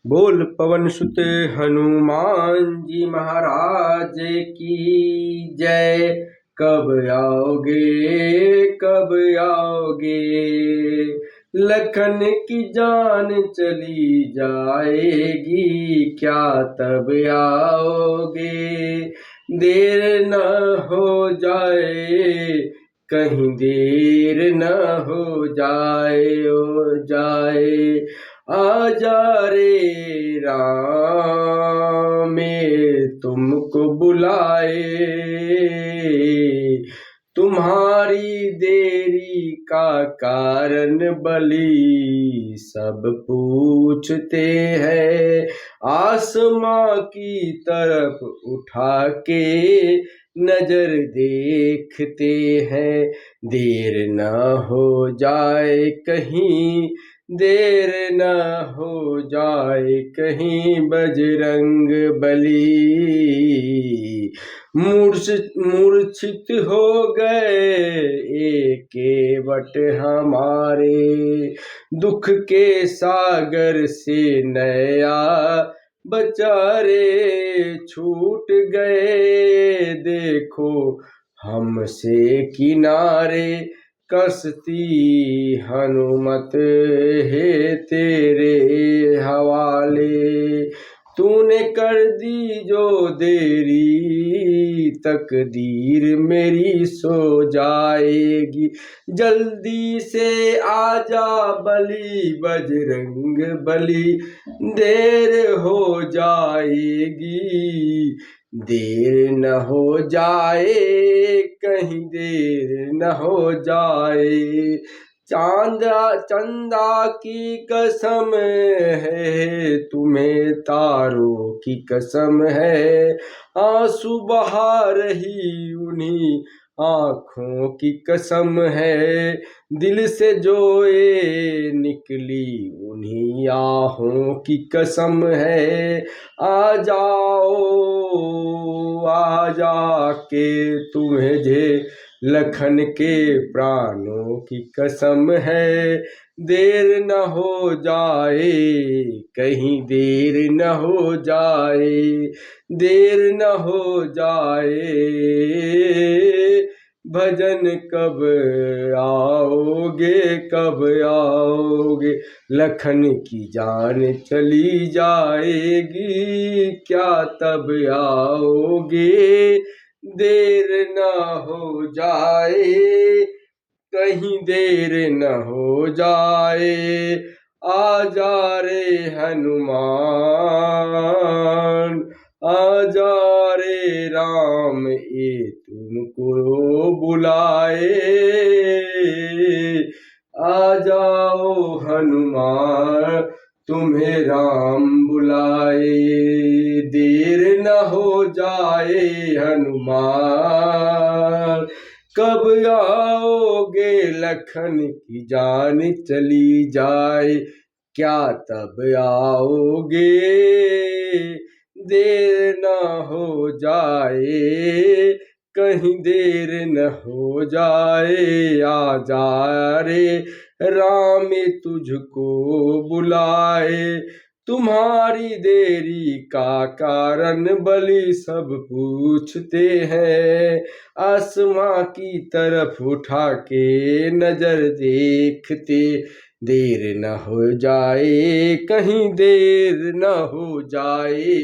बोल पवन सुत हनुमान जी महाराज की जय। कब आओगे कब आओगे, लखन की जान चली जाएगी, क्या तब आओगे। देर न हो जाए कहीं, देर न हो जाए आजा रे राम में तुमको बुलाए। तुम्हारी देरी का कारण बलि सब पूछते हैं, आसमां की तरफ उठा के नजर देखते हैं। देर न हो जाए कहीं, देर न हो जाए कहीं, बजरंग बली मूर्छित हो गए एक वट हमारे। दुख के सागर से नया बेचारे छूट गए, देखो हमसे किनारे। कसती हनुमत है तेरे हवाले, तूने कर दी जो देरी, तकदीर मेरी सो जाएगी। जल्दी से आजा बली बजरंग बली, देर हो जाएगी। देर न हो जाए कहीं, देर न हो जाए। चंदा की कसम है, तुम्हें तारों की कसम है, आंसू बहा रही उन्हीं आँखों की कसम है। दिल से जो ये निकली उन्हीं आहों की कसम है। आ जाओ आ जाके तुम्हें लखन के प्राणों की कसम है। देर न हो जाए कहीं, देर न हो जाए, देर न हो जाए। भजन कब आओगे कब आओगे, लखन की जान चली जाएगी, क्या तब आओगे। देर न हो जाए कहीं, देर न हो जाए आजा रे हनुमान, आजा रे राम ये तुमको बुलाए। आ जाओ हनुमान तुम्हें राम बुलाए, देर न हो जाए हनुमान। कब आओगे लखन की जान चली जाए, क्या तब आओगे। देर न हो जाए कहीं, देर न हो जाए आजा रे राम तुझको बुलाए। तुम्हारी देरी का कारण बलि सब पूछते हैं, आसमां की तरफ उठा के नजर देखते। देर न हो जाए कहीं, देर न हो जाए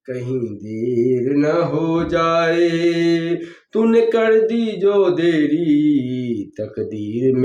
कहीं, देर न हो जाए। तूने कर दी जो देरी, तकदीर